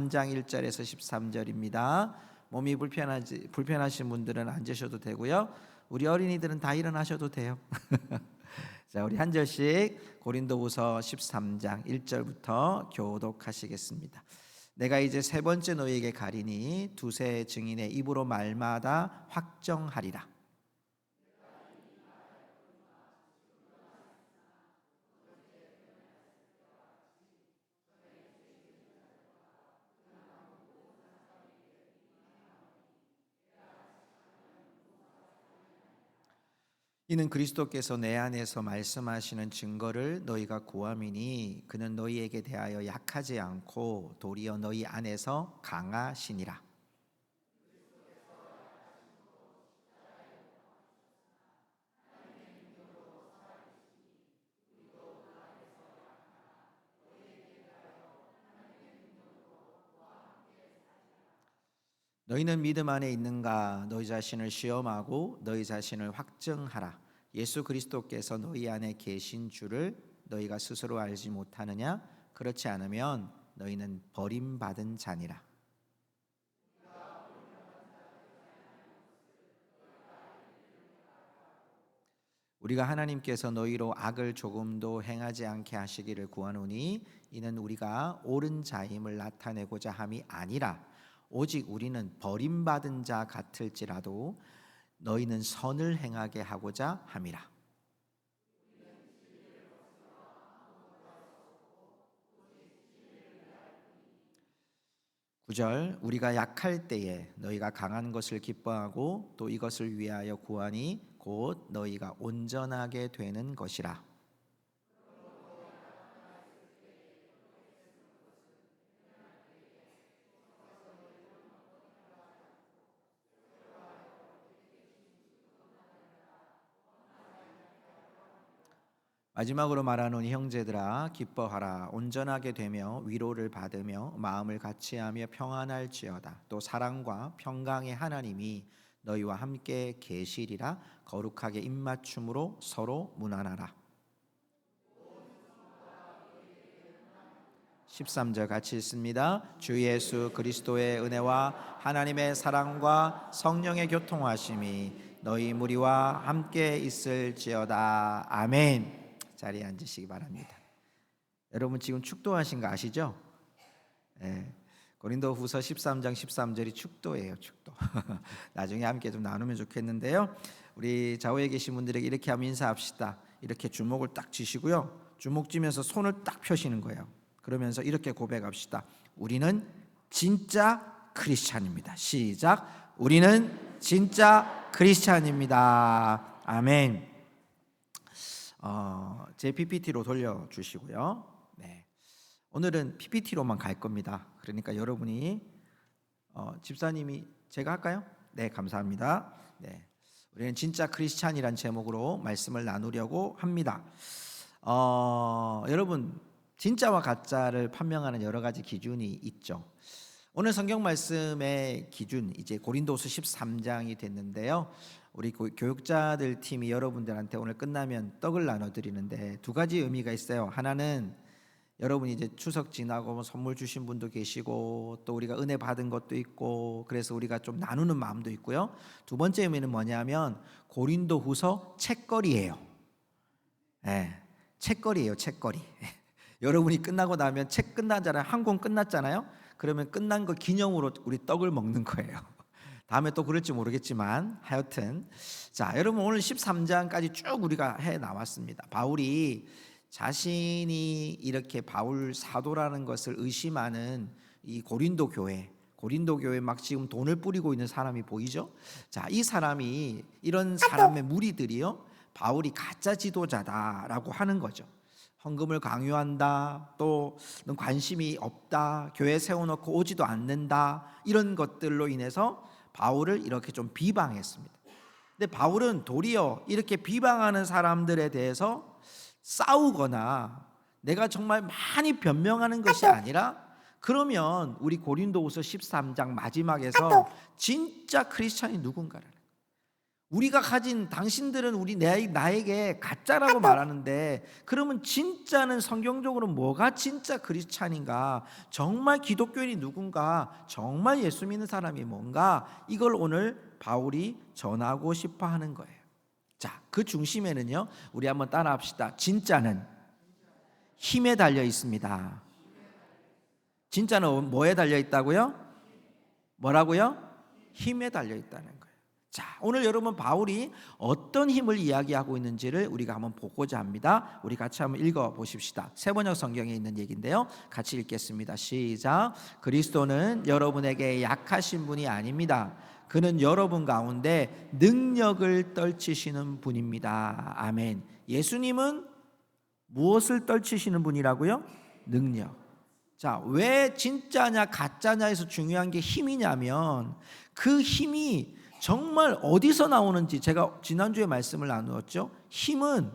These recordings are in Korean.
3장 1절에서 13절입니다. 몸이 불편하신 분들은 앉으셔도 되고요. 우리 어린이들은 다 일어나셔도 돼요. 자, 우리 한 절씩 고린도후서 13장 1절부터 교독하시겠습니다. 내가 이제 세 번째 너희에게 가리니 두세 증인의 입으로 말마다 확정하리라. 이는 그리스도께서 내 안에서 말씀하시는 증거를 너희가 구함이니 그는 너희에게 대하여 약하지 않고 도리어 너희 안에서 강하시니라. 너희는 믿음 안에 있는가? 너희 자신을 시험하고 너희 자신을 확증하라. 예수 그리스도께서 너희 안에 계신 줄을 너희가 스스로 알지 못하느냐? 그렇지 않으면 너희는 버림받은 자니라. 우리가 하나님께서 너희로 악을 조금도 행하지 않게 하시기를 구하노니 이는 우리가 옳은 자임을 나타내고자 함이 아니라 오직 우리는 버림받은 자 같을지라도 너희는 선을 행하게 하고자 함이라. 9절 우리가 약할 때에 너희가 강한 것을 기뻐하고 또 이것을 위하여 구하니 곧 너희가 온전하게 되는 것이라. 마지막으로 말하노니 형제들아 기뻐하라. 온전하게 되며 위로를 받으며 마음을 같이하며 평안할지어다. 또 사랑과 평강의 하나님이 너희와 함께 계시리라. 거룩하게 입맞춤으로 서로 문안하라. 13절 같이 읽습니다. 주 예수 그리스도의 은혜와 하나님의 사랑과 성령의 교통하심이 너희 무리와 함께 있을지어다. 아멘. 자리에 앉으시기 바랍니다. 여러분 지금 축도하신 거 아시죠? 네. 고린도후서 13장 13절이 축도예요. 축도. 나중에 함께 좀 나누면 좋겠는데요. 우리 좌우에 계신 분들에게 이렇게 하면 인사합시다. 이렇게 주먹을 딱 쥐시고요. 주먹 쥐면서 손을 딱 펴시는 거예요. 그러면서 이렇게 고백합시다. 우리는 진짜 크리스찬입니다. 시작. 우리는 진짜 크리스찬입니다. 아멘. 제 PPT로 돌려주시고요. 네. 오늘은 PPT로만 갈 겁니다. 그러니까 여러분이 집사님이 제가 할까요? 네, 감사합니다. 네, 우리는 진짜 크리스찬이란 제목으로 말씀을 나누려고 합니다. 여러분 진짜와 가짜를 판명하는 여러 가지 기준이 있죠. 오늘 성경 말씀의 기준 이제 고린도후서 13장이 됐는데요. 우리 교육자들 팀이 여러분들한테 오늘 끝나면 떡을 나눠드리는데 두 가지 의미가 있어요. 하나는 여러분이 이제 추석 지나고 선물 주신 분도 계시고 또 우리가 은혜 받은 것도 있고 그래서 우리가 좀 나누는 마음도 있고요. 두 번째 의미는 뭐냐면 고린도후서 책거리예요. 네, 책거리예요. 책거리. 여러분이 끝나고 나면 책 끝나잖아요. 한 권 끝났잖아요. 그러면 끝난 거 기념으로 우리 떡을 먹는 거예요. 다음에 또 그럴지 모르겠지만 하여튼 자 여러분 오늘 13장까지 쭉 우리가 해 나왔습니다. 바울이 자신이 이렇게 바울 사도라는 것을 의심하는 이 고린도 교회 막 지금 돈을 뿌리고 있는 사람이 보이죠? 자, 이 사람이 이런 사람의 무리들이요 바울이 가짜 지도자다라고 하는 거죠. 헌금을 강요한다, 또 관심이 없다, 교회 세워놓고 오지도 않는다, 이런 것들로 인해서 바울을 이렇게 좀 비방했습니다. 근데 바울은 도리어 이렇게 비방하는 사람들에 대해서 싸우거나 내가 정말 많이 변명하는 것이 아니라 그러면 우리 고린도후서 13장 마지막에서 진짜 크리스찬이 누군가를 우리가 가진 당신들은 나에게 가짜라고 말하는데, 그러면 진짜는 성경적으로 뭐가 진짜 크리스찬인가, 정말 기독교인이 누군가, 정말 예수 믿는 사람이 뭔가, 이걸 오늘 바울이 전하고 싶어 하는 거예요. 자, 그 중심에는요, 우리 한번 따라 합시다. 진짜는 힘에 달려 있습니다. 진짜는 뭐에 달려 있다고요? 뭐라고요? 힘에 달려 있다는 거예요. 자, 오늘 여러분 바울이 어떤 힘을 이야기하고 있는지를 우리가 한번 보고자 합니다. 우리 같이 한번 읽어 보십시다. 세번역 성경에 있는 얘기인데요, 같이 읽겠습니다. 시작. 그리스도는 여러분에게 약하신 분이 아닙니다. 그는 여러분 가운데 능력을 떨치시는 분입니다. 아멘. 예수님은 무엇을 떨치시는 분이라고요? 능력. 자, 왜 진짜냐 가짜냐에서 중요한 게 힘이냐면, 그 힘이 정말 어디서 나오는지, 제가 지난주에 말씀을 나누었죠. 힘은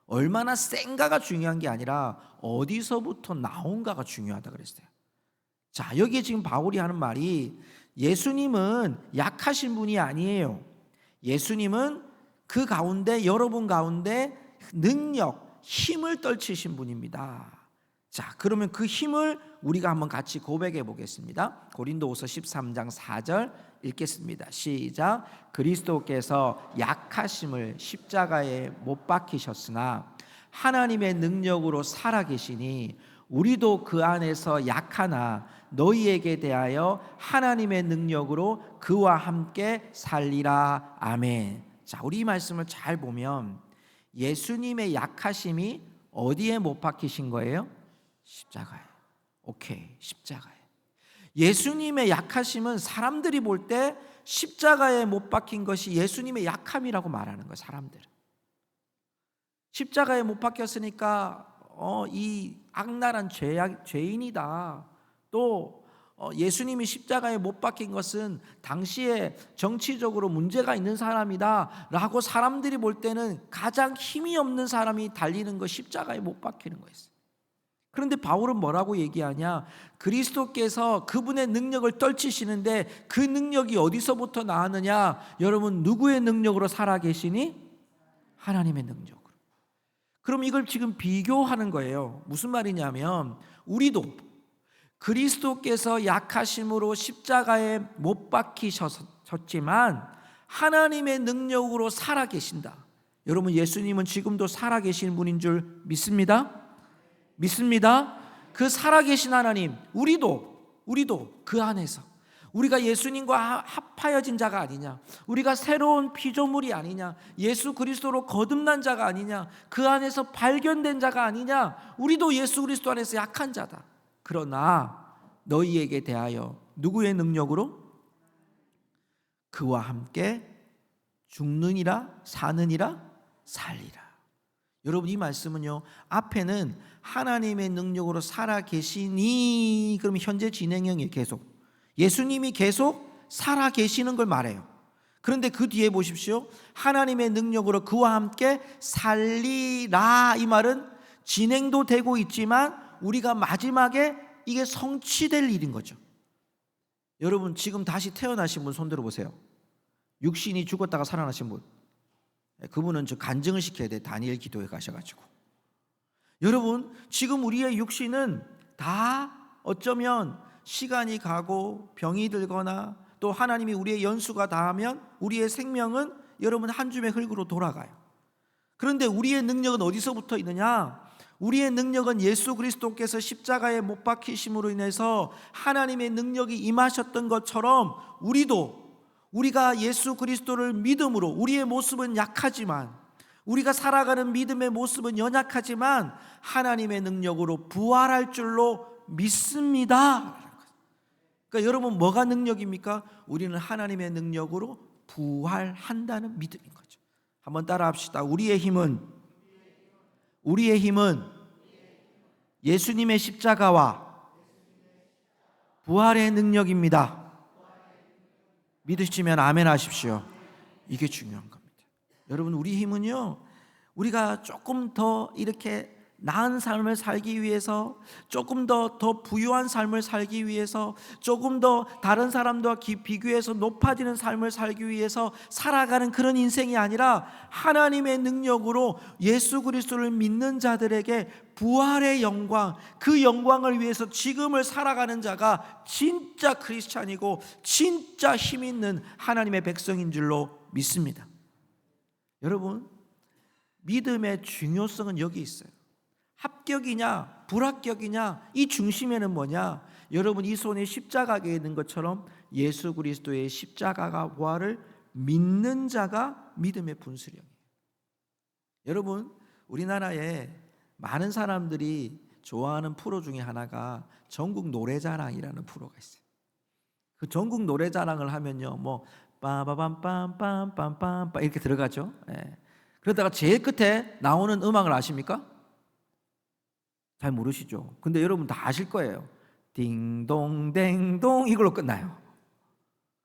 얼마나 센가가 중요한 게 아니라 어디서부터 나온가가 중요하다 그랬어요. 자, 여기에 지금 바울이 하는 말이, 예수님은 약하신 분이 아니에요. 예수님은 그 가운데, 여러분 가운데 능력, 힘을 떨치신 분입니다. 자, 그러면 그 힘을 우리가 한번 같이 고백해 보겠습니다. 고린도후서 13장 4절 읽겠습니다. 시작. 그리스도께서 약하심을 십자가에 못 박히셨으나 하나님의 능력으로 살아계시니 우리도 그 안에서 약하나 너희에게 대하여 하나님의 능력으로 그와 함께 살리라. 아멘. 자, 우리 이 말씀을 잘 보면 예수님의 약하심이 어디에 못 박히신 거예요? 십자가에. 오케이, 십자가에. 예수님의 약하심은 사람들이 볼 때 십자가에 못 박힌 것이 예수님의 약함이라고 말하는 거예요. 사람들은 십자가에 못 박혔으니까 이 악랄한 죄인이다. 또 예수님이 십자가에 못 박힌 것은 당시에 정치적으로 문제가 있는 사람이다 라고 사람들이 볼 때는 가장 힘이 없는 사람이 달리는 거, 십자가에 못 박히는 거였어요. 그런데 바울은 뭐라고 얘기하냐? 그리스도께서 그분의 능력을 떨치시는데 그 능력이 어디서부터 나왔느냐? 여러분, 누구의 능력으로 살아계시니? 하나님의 능력으로. 그럼 이걸 지금 비교하는 거예요. 무슨 말이냐면, 우리도 그리스도께서 약하심으로 십자가에 못 박히셨지만 하나님의 능력으로 살아계신다. 여러분, 예수님은 지금도 살아계신 분인 줄 믿습니다? 믿습니다. 그 살아계신 하나님, 우리도 그 안에서, 우리가 예수님과 합하여진 자가 아니냐, 우리가 새로운 피조물이 아니냐, 예수 그리스도로 거듭난 자가 아니냐, 그 안에서 발견된 자가 아니냐, 우리도 예수 그리스도 안에서 약한 자다. 그러나 너희에게 대하여 누구의 능력으로? 그와 함께 죽느니라, 사느니라, 살리라. 여러분, 이 말씀은요, 앞에는 하나님의 능력으로 살아계시니, 그러면 현재 진행형이에요. 계속 예수님이 계속 살아계시는 걸 말해요. 그런데 그 뒤에 보십시오. 하나님의 능력으로 그와 함께 살리라. 이 말은 진행도 되고 있지만 우리가 마지막에 이게 성취될 일인 거죠. 여러분, 지금 다시 태어나신 분 손 들어보세요. 육신이 죽었다가 살아나신 분, 그분은 저 간증을 시켜야 돼. 다니엘 기도에 가셔가지고. 여러분, 지금 우리의 육신은 다 어쩌면 시간이 가고 병이 들거나 또 하나님이 우리의 연수가 다하면 우리의 생명은 여러분 한 줌의 흙으로 돌아가요. 그런데 우리의 능력은 어디서부터 있느냐? 우리의 능력은 예수 그리스도께서 십자가에 못 박히심으로 인해서 하나님의 능력이 임하셨던 것처럼 우리가 예수 그리스도를 믿음으로, 우리의 모습은 약하지만, 우리가 살아가는 믿음의 모습은 연약하지만 하나님의 능력으로 부활할 줄로 믿습니다. 그러니까 여러분, 뭐가 능력입니까? 우리는 하나님의 능력으로 부활한다는 믿음인 거죠. 한번 따라 합시다. 우리의 힘은 예수님의 십자가와 부활의 능력입니다. 믿으시면 아멘 하십시오. 이게 중요한 겁니다. 여러분, 우리 힘은요, 우리가 조금 더 이렇게 나은 삶을 살기 위해서, 조금 더 부유한 삶을 살기 위해서, 조금 더 다른 사람들과 비교해서 높아지는 삶을 살기 위해서 살아가는 그런 인생이 아니라 하나님의 능력으로 예수 그리스도를 믿는 자들에게 부활의 영광, 그 영광을 위해서 지금을 살아가는 자가 진짜 크리스찬이고 진짜 힘 있는 하나님의 백성인 줄로 믿습니다. 여러분, 믿음의 중요성은 여기 있어요. 합격이냐 불합격이냐, 이 중심에는 뭐냐? 여러분, 이 손에 십자가가 있는 것처럼 예수 그리스도의 십자가가 부활을 믿는 자가 믿음의 분수령이에요. 여러분, 우리나라에 많은 사람들이 좋아하는 프로 중에 하나가 전국 노래자랑이라는 프로가 있어요. 그 전국 노래자랑을 하면요, 뭐 빠바밤빰빰빰빰빰 이렇게 들어가죠. 예. 그러다가 제일 끝에 나오는 음악을 아십니까? 잘 모르시죠? 근데 여러분 다 아실 거예요. 딩동댕동 이걸로 끝나요.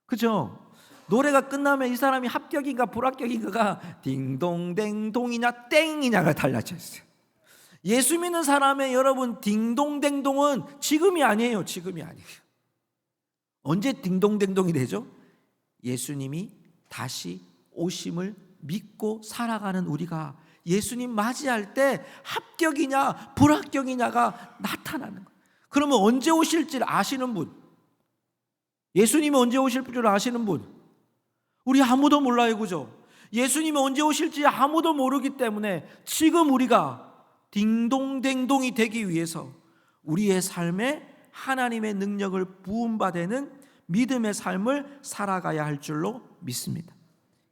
그죠? 노래가 끝나면 이 사람이 합격인가 불합격인가가 딩동댕동이냐 땡이냐가 달라져 있어요. 예수 믿는 사람의 여러분 딩동댕동은 지금이 아니에요. 지금이 아니에요. 언제 딩동댕동이 되죠? 예수님이 다시 오심을 믿고 살아가는 우리가 예수님 맞이할 때 합격이냐 불합격이냐가 나타나는 거예요. 그러면 언제 오실지 아시는 분, 예수님이 언제 오실 줄 아시는 분, 우리 아무도 몰라요. 그죠? 예수님이 언제 오실지 아무도 모르기 때문에 지금 우리가 딩동댕동이 되기 위해서 우리의 삶에 하나님의 능력을 부음받는 믿음의 삶을 살아가야 할 줄로 믿습니다.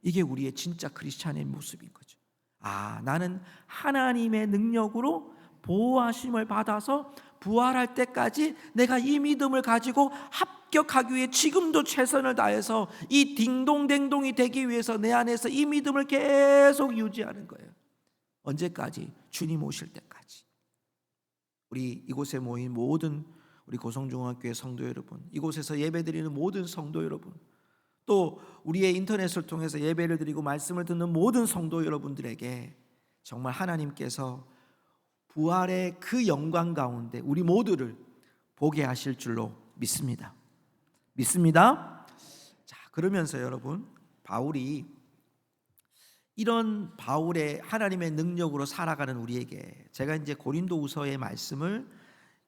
이게 우리의 진짜 크리스찬의 모습인 거죠. 나는 하나님의 능력으로 보호하심을 받아서 부활할 때까지 내가 이 믿음을 가지고 합격하기 위해 지금도 최선을 다해서 이 딩동댕동이 되기 위해서 내 안에서 이 믿음을 계속 유지하는 거예요. 언제까지? 주님 오실 때까지. 우리 이곳에 모인 모든 우리 고성중학교의 성도 여러분, 이곳에서 예배드리는 모든 성도 여러분, 또 우리의 인터넷을 통해서 예배를 드리고 말씀을 듣는 모든 성도 여러분들에게 정말 하나님께서 부활의 그 영광 가운데 우리 모두를 보게 하실 줄로 믿습니다. 자, 그러면서 여러분, 바울이 이런 바울의 하나님의 능력으로 살아가는 우리에게, 제가 이제 고린도후서의 말씀을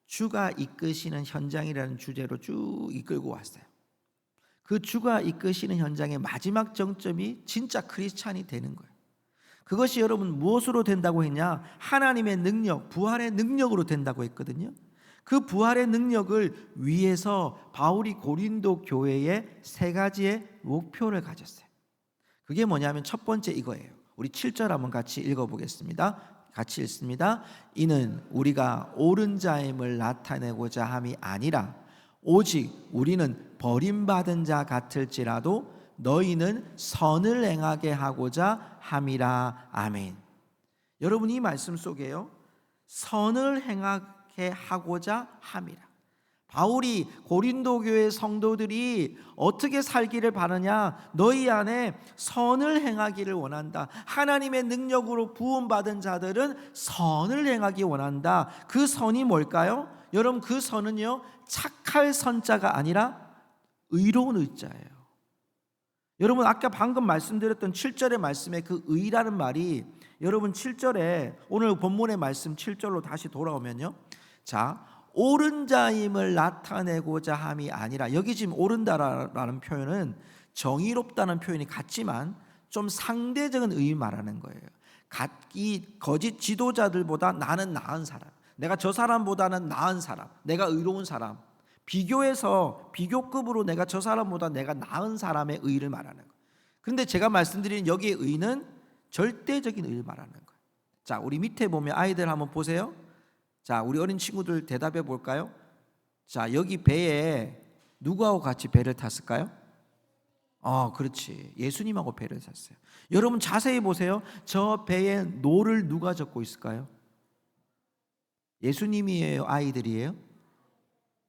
주가 이끄시는 현장이라는 주제로 쭉 이끌고 왔어요. 그 주가 이끄시는 현장의 마지막 정점이 진짜 크리스찬이 되는 거예요. 그것이 여러분 무엇으로 된다고 했냐? 하나님의 능력, 부활의 능력으로 된다고 했거든요. 그 부활의 능력을 위해서 바울이 고린도 교회에 세 가지의 목표를 가졌어요. 그게 뭐냐면 첫 번째 이거예요. 우리 7절 한번 같이 읽어보겠습니다. 같이 읽습니다. 이는 우리가 옳은 자임을 나타내고자 함이 아니라 오직 우리는 버림받은 자 같을지라도 너희는 선을 행하게 하고자 함이라. 아멘. 여러분, 이 말씀 속에요, 선을 행하게 하고자 함이라. 바울이 고린도 교회 성도들이 어떻게 살기를 바라냐? 너희 안에 선을 행하기를 원한다. 하나님의 능력으로 부음받은 자들은 선을 행하기 원한다. 그 선이 뭘까요? 여러분, 그 선은요, 착할 선자가 아니라 의로운 의자예요. 여러분, 아까 방금 말씀드렸던 7절의 말씀에 그 의라는 말이, 여러분 7절에 오늘 본문의 말씀 7절로 다시 돌아오면요, 자, 옳은 자임을 나타내고자 함이 아니라, 여기 지금 옳은다라는 표현은 정의롭다는 표현이 같지만 좀 상대적인 의미 말하는 거예요. 이 거짓 지도자들보다 나는 나은 사람, 내가 저 사람보다는 나은 사람, 내가 의로운 사람, 비교해서 비교급으로 내가 저 사람보다 내가 나은 사람의 의를 말하는 거예요. 그런데 제가 말씀드린 여기의 의는 절대적인 의를 말하는 거예요. 자, 우리 밑에 보면 아이들 한번 보세요. 자, 우리 어린 친구들 대답해 볼까요? 자, 여기 배에 누구하고 같이 배를 탔을까요? 그렇지. 예수님하고 배를 탔어요. 여러분 자세히 보세요. 저 배에 노를 누가 젓고 있을까요? 예수님이에요? 아이들이에요?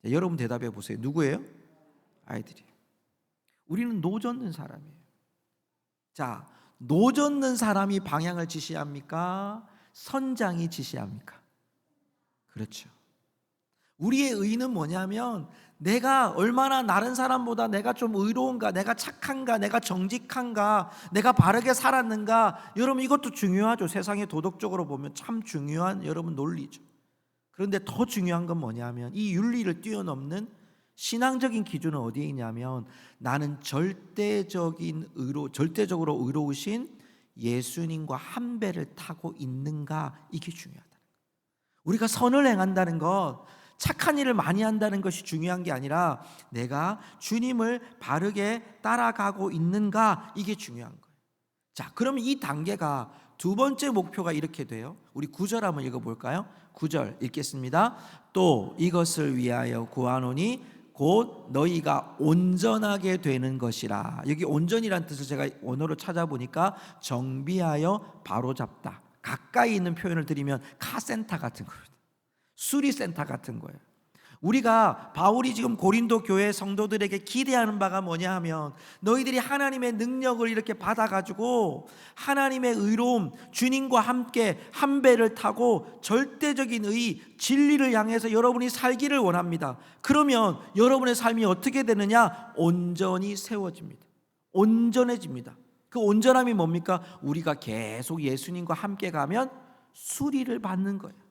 자, 여러분 대답해 보세요. 누구예요? 아이들이에요. 우리는 노 젓는 사람이에요. 자, 노 젓는 사람이 방향을 지시합니까? 선장이 지시합니까? 그렇죠. 우리의 의는 뭐냐면 내가 얼마나 다른 사람보다 내가 좀 의로운가, 내가 착한가, 내가 정직한가, 내가 바르게 살았는가. 여러분 이것도 중요하죠. 세상에 도덕적으로 보면 참 중요한 여러분 논리죠. 그런데 더 중요한 건 뭐냐면 이 윤리를 뛰어넘는 신앙적인 기준은 어디에 있냐면 나는 절대적으로 의로우신 예수님과 한 배를 타고 있는가, 이게 중요하다. 우리가 선을 행한다는 것, 착한 일을 많이 한다는 것이 중요한 게 아니라 내가 주님을 바르게 따라가고 있는가, 이게 중요한 거예요. 자, 그러면 이 단계가 두 번째 목표가 이렇게 돼요. 우리 9절 한번 읽어볼까요? 9절 읽겠습니다. 또 이것을 위하여 구하노니 곧 너희가 온전하게 되는 것이라. 여기 온전이란 뜻을 제가 원어로 찾아보니까 정비하여 바로잡다. 가까이 있는 표현을 드리면 카센터 같은 거예요. 수리센터 같은 거예요. 우리가 바울이 지금 고린도 교회 성도들에게 기대하는 바가 뭐냐 하면 너희들이 하나님의 능력을 이렇게 받아가지고 하나님의 의로움, 주님과 함께 한 배를 타고 절대적인 의, 진리를 향해서 여러분이 살기를 원합니다. 그러면 여러분의 삶이 어떻게 되느냐? 온전히 세워집니다. 온전해집니다. 그 온전함이 뭡니까? 우리가 계속 예수님과 함께 가면 수리를 받는 거예요.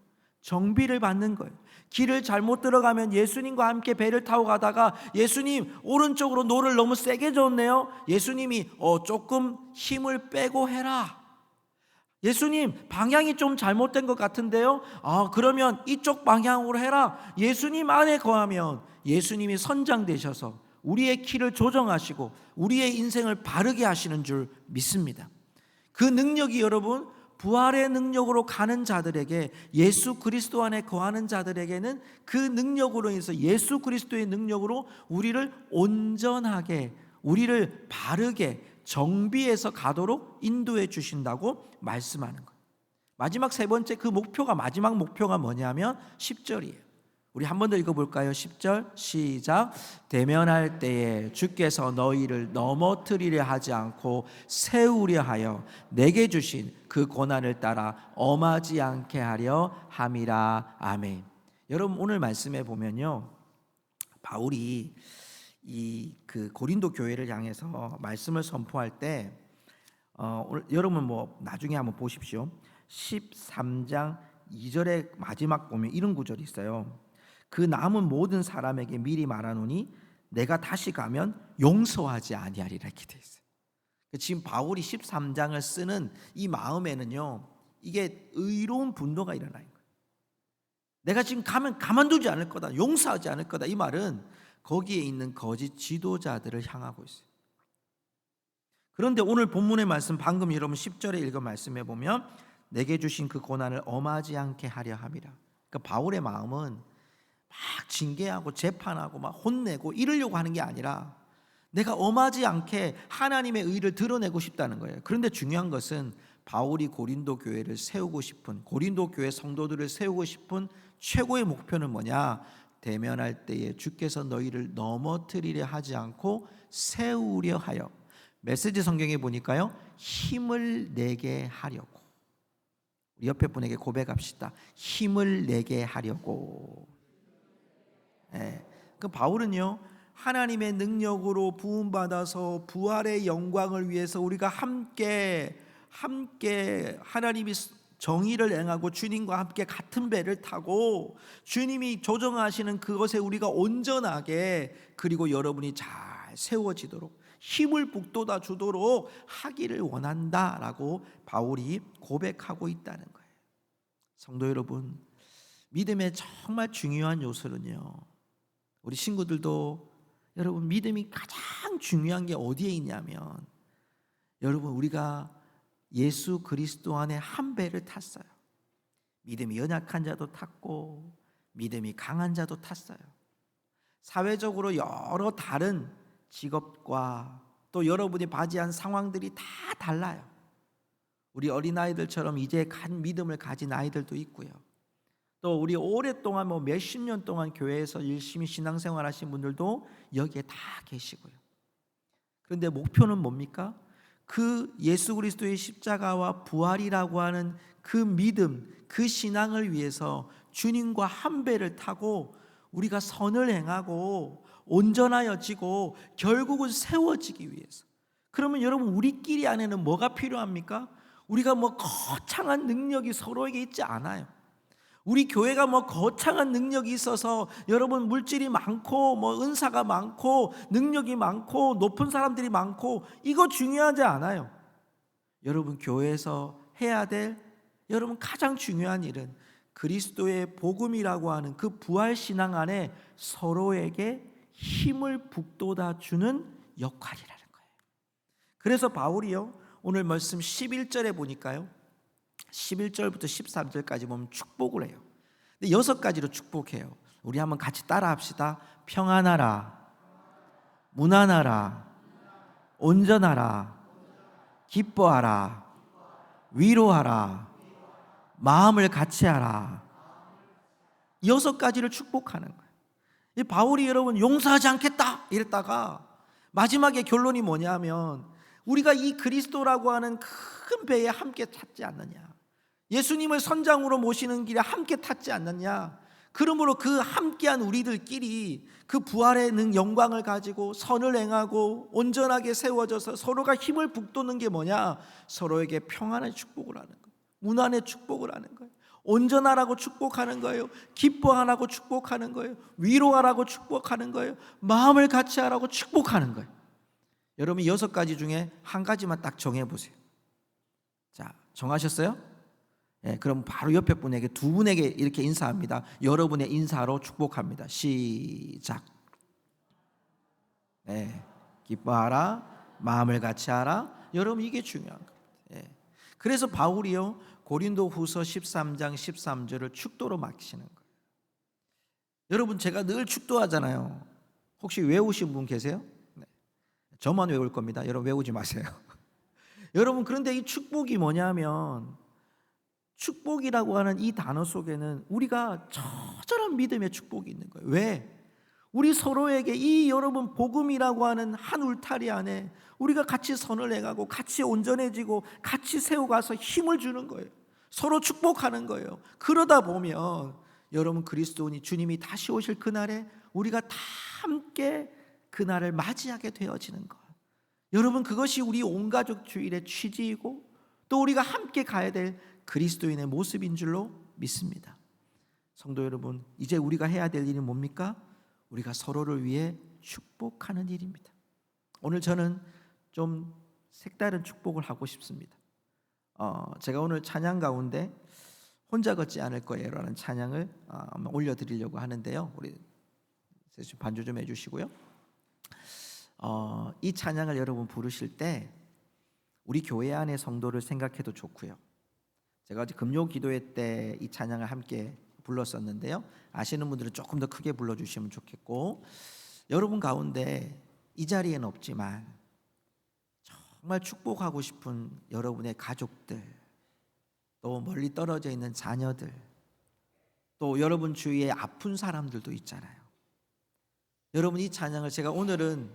정비를 받는 거예요. 길을 잘못 들어가면 예수님과 함께 배를 타고 가다가 예수님 오른쪽으로 노를 너무 세게 줬네요. 예수님이 조금 힘을 빼고 해라. 예수님 방향이 좀 잘못된 것 같은데요. 그러면 이쪽 방향으로 해라. 예수님 안에 거하면 예수님이 선장되셔서 우리의 길을 조정하시고 우리의 인생을 바르게 하시는 줄 믿습니다. 그 능력이 여러분 부활의 능력으로 가는 자들에게, 예수 그리스도 안에 거하는 자들에게는 그 능력으로 인해서 예수 그리스도의 능력으로 우리를 온전하게, 우리를 바르게 정비해서 가도록 인도해 주신다고 말씀하는 거예요. 마지막 세 번째 마지막 목표가 뭐냐면 10절이에요. 우리 한 번 더 읽어볼까요? 10절 시작. 대면할 때에 주께서 너희를 넘어뜨리려 하지 않고 세우려 하여 내게 주신 그 고난을 따라 엄하지 않게 하려 함이라. 아멘. 여러분 오늘 말씀에 보면요, 바울이 그 고린도 교회를 향해서 말씀을 선포할 때 여러분 나중에 한번 보십시오. 13장 2절의 마지막 보면 이런 구절이 있어요. 그 남은 모든 사람에게 미리 말하노니 내가 다시 가면 용서하지 아니하리라, 이렇게 돼 있어요. 지금 바울이 13장을 쓰는 이 마음에는요, 이게 의로운 분노가 일어나는 거예요. 내가 지금 가면 가만두지 않을 거다, 용서하지 않을 거다. 이 말은 거기에 있는 거짓 지도자들을 향하고 있어요. 그런데 오늘 본문의 말씀, 방금 여러분 10절에 읽은 말씀에 보면 내게 주신 그 고난을 엄하지 않게 하려 함이라. 그러니까 바울의 마음은 막 징계하고 재판하고 막 혼내고 이러려고 하는 게 아니라 내가 엄하지 않게 하나님의 의를 드러내고 싶다는 거예요. 그런데 중요한 것은 바울이 고린도 교회를 세우고 싶은, 고린도 교회 성도들을 세우고 싶은 최고의 목표는 뭐냐? 대면할 때에 주께서 너희를 넘어뜨리려 하지 않고 세우려 하여, 메시지 성경에 보니까요, 힘을 내게 하려고. 우리 옆에 분에게 고백합시다. 힘을 내게 하려고. 그 바울은요, 하나님의 능력으로 부음받아서 부활의 영광을 위해서 우리가 함께 하나님이 정의를 행하고 주님과 함께 같은 배를 타고 주님이 조정하시는 그것에 우리가 온전하게, 그리고 여러분이 잘 세워지도록 힘을 북돋아 주도록 하기를 원한다라고 바울이 고백하고 있다는 거예요. 성도 여러분, 믿음의 정말 중요한 요소는요, 우리 친구들도 여러분 믿음이 가장 중요한 게 어디에 있냐면, 여러분 우리가 예수 그리스도 안에 한 배를 탔어요. 믿음이 연약한 자도 탔고 믿음이 강한 자도 탔어요. 사회적으로 여러 다른 직업과 또 여러분이 맞이한 상황들이 다 달라요. 우리 어린아이들처럼 이제 믿음을 가진 아이들도 있고요. 또 우리 오랫동안 몇십 년 동안 교회에서 열심히 신앙생활 하신 분들도 여기에 다 계시고요. 그런데 목표는 뭡니까? 그 예수 그리스도의 십자가와 부활이라고 하는 그 믿음, 그 신앙을 위해서 주님과 한 배를 타고 우리가 선을 행하고 온전하여지고 결국은 세워지기 위해서. 그러면 여러분, 우리끼리 안에는 뭐가 필요합니까? 우리가 뭐 거창한 능력이 서로에게 있지 않아요. 우리 교회가 뭐 거창한 능력이 있어서 여러분 물질이 많고 뭐 은사가 많고 능력이 많고 높은 사람들이 많고 이거 중요하지 않아요. 여러분, 교회에서 해야 될 여러분 가장 중요한 일은 그리스도의 복음이라고 하는 그 부활 신앙 안에 서로에게 힘을 북돋아 주는 역할이라는 거예요. 그래서 바울이요, 오늘 말씀 11절에 보니까요, 11절부터 13절까지 보면 축복을 해요. 근데 6가지로 축복해요. 우리 한번 같이 따라 합시다. 평안하라, 무난하라, 온전하라, 기뻐하라, 위로하라, 마음을 같이하라. 6가지를 축복하는 거예요. 이 바울이 여러분 용서하지 않겠다 이랬다가 마지막에 결론이 뭐냐면 우리가 이 그리스도라고 하는 큰 배에 함께 탔지 않느냐, 예수님을 선장으로 모시는 길에 함께 탔지 않느냐. 그러므로 그 함께한 우리들끼리 그 부활의 영광을 가지고 선을 행하고 온전하게 세워져서 서로가 힘을 북돋는 게 뭐냐? 서로에게 평안의 축복을 하는 거예요. 무난의 축복을 하는 거예요. 온전하라고 축복하는 거예요. 기뻐하라고 축복하는 거예요. 위로하라고 축복하는 거예요. 마음을 같이 하라고 축복하는 거예요. 여러분, 6가지 중에 한 가지만 딱 정해보세요. 자, 정하셨어요? 네, 그럼 바로 옆에 분에게, 두 분에게 이렇게 인사합니다. 여러분의 인사로 축복합니다. 시작. 네, 기뻐하라, 마음을 같이 하라. 여러분, 이게 중요한 겁니다. 네. 그래서 바울이요, 고린도후서 13장 13절을 축도로 막히시는 거예요. 여러분, 제가 늘 축도하잖아요. 혹시 외우신 분 계세요? 네. 저만 외울 겁니다. 여러분 외우지 마세요. 여러분, 그런데 이 축복이 뭐냐면, 축복이라고 하는 이 단어 속에는 우리가 처절한 믿음의 축복이 있는 거예요. 왜? 우리 서로에게 이 여러분 복음이라고 하는 한 울타리 안에 우리가 같이 선을 행하고 같이 온전해지고 같이 세워가서 힘을 주는 거예요. 서로 축복하는 거예요. 그러다 보면 여러분, 그리스도니 주님이 다시 오실 그날에 우리가 다 함께 그날을 맞이하게 되어지는 것. 여러분, 그것이 우리 온가족 주일의 취지이고 또 우리가 함께 가야 될 그리스도인의 모습인 줄로 믿습니다. 성도 여러분, 이제 우리가 해야 될 일이 뭡니까? 우리가 서로를 위해 축복하는 일입니다. 오늘 저는 좀 색다른 축복을 하고 싶습니다. 제가 오늘 찬양 가운데 혼자 걷지 않을 거예요 라는 찬양을 올려드리려고 하는데요, 우리 반주 좀 해주시고요. 이 찬양을 여러분 부르실 때 우리 교회 안의 성도를 생각해도 좋고요. 제가 어제 금요 기도회 때 이 찬양을 함께 불렀었는데요, 아시는 분들은 조금 더 크게 불러주시면 좋겠고, 여러분 가운데 이 자리에는 없지만 정말 축복하고 싶은 여러분의 가족들, 또 멀리 떨어져 있는 자녀들, 또 여러분 주위에 아픈 사람들도 있잖아요. 여러분, 이 찬양을 제가 오늘은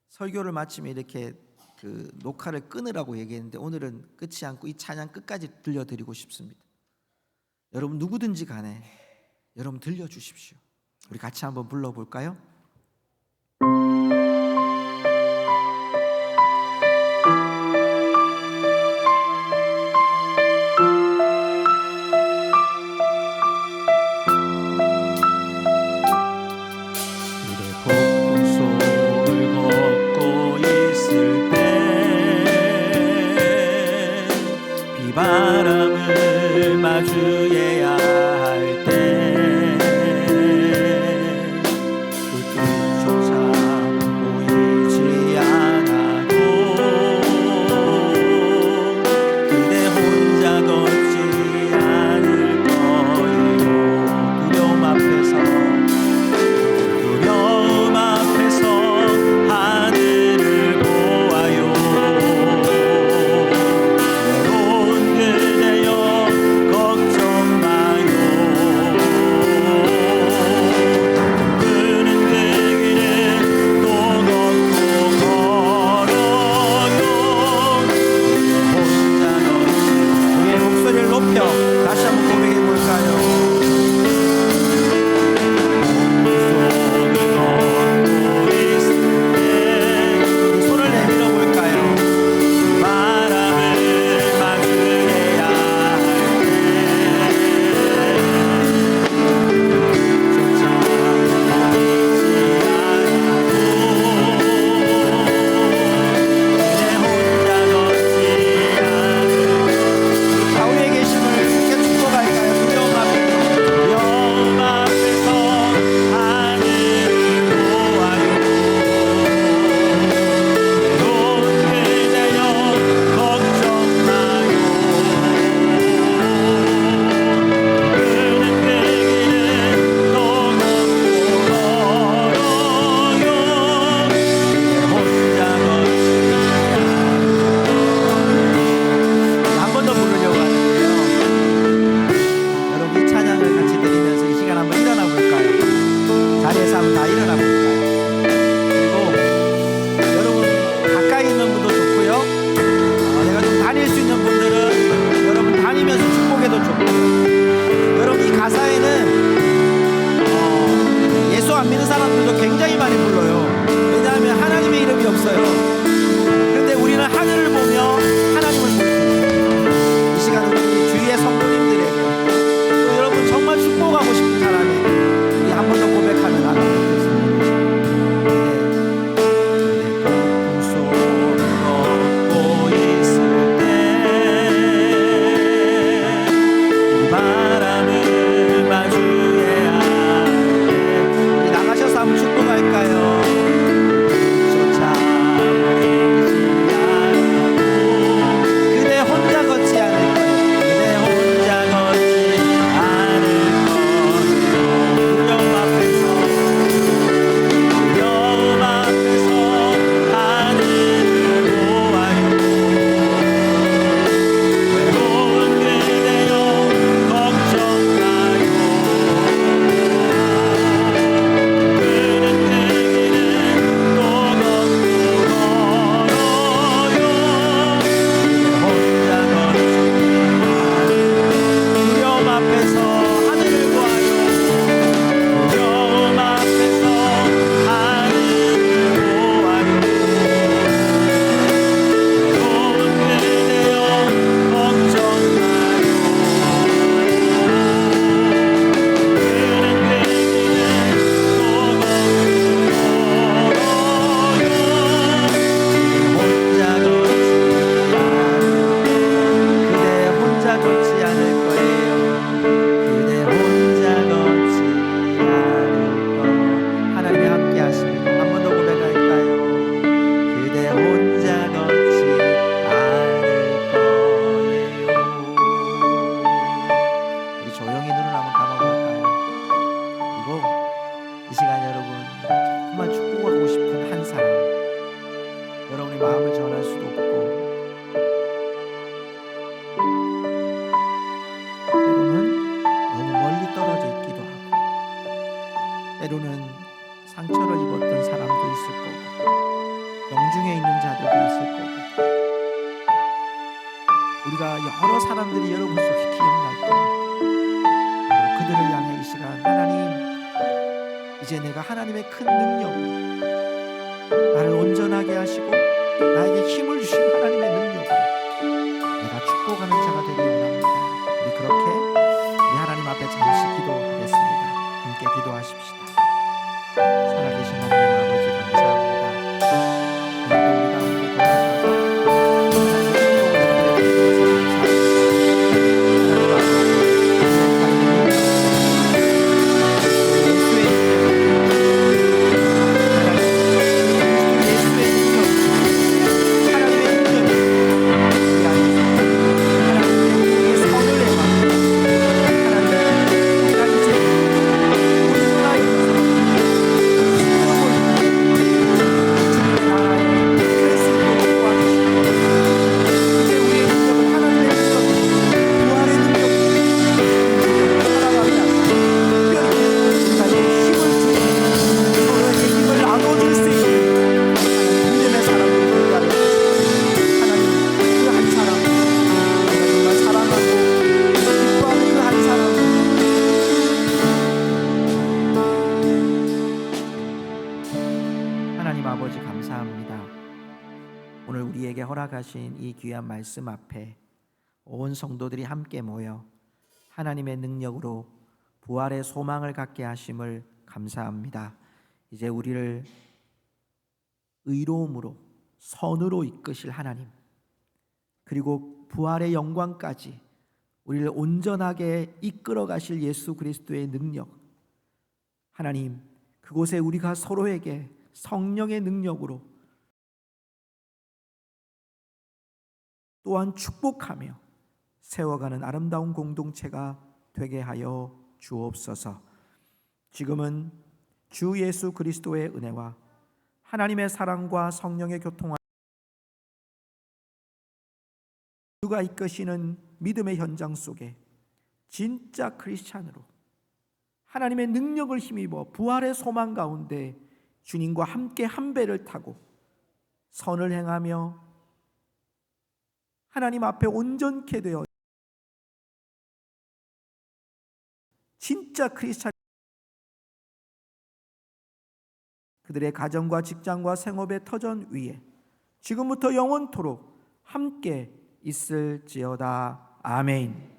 설교를 마치면 이렇게 그 녹화를 끊으라고 얘기했는데 오늘은 끝이 않고 이 찬양 끝까지 들려드리고 싶습니다. 여러분, 누구든지 간에 여러분 들려주십시오. 우리 같이 한번 불러볼까요? 바람을 마주해야 할 때 그 여러 사람들이 여러분 속에 기억날 겁니다. 바로 그들을 향해 이 시간 하나님, 이제 내가 하나님의 큰 능력으로 나를 온전하게 하시고 나에게 힘을 주신 하나님의 능력으로 내가 축복하는 자가 되기 원합니다. 우리 그렇게 우리 하나님 앞에 잠시 기도하겠습니다. 함께 기도하십시다. 살아계신 하나님 아버지 감사합니다. 오늘도 우리가 함께 돌아서서 하나님의 축복을 아버지 감사합니다. 오늘 우리에게 허락하신 이 귀한 말씀 앞에 온 성도들이 함께 모여 하나님의 능력으로 부활의 소망을 갖게 하심을 감사합니다. 이제 우리를 의로움으로 선으로 이끄실 하나님, 그리고 부활의 영광까지 우리를 온전하게 이끌어 가실 예수 그리스도의 능력, 하나님, 그곳에 우리가 서로에게 성령의 능력으로 또한 축복하며 세워가는 아름다운 공동체가 되게 하여 주옵소서. 지금은 주 예수 그리스도의 은혜와 하나님의 사랑과 성령의 교통하 주가 이끄시는 믿음의 현장 속에 진짜 크리스찬으로 하나님의 능력을 힘입어 부활의 소망 가운데 주님과 함께 한 배를 타고 선을 행하며 하나님 앞에 온전케 되어 진짜 크리스찬, 그들의 가정과 직장과 생업의 터전 위에 지금부터 영원토록 함께 있을지어다. 아멘.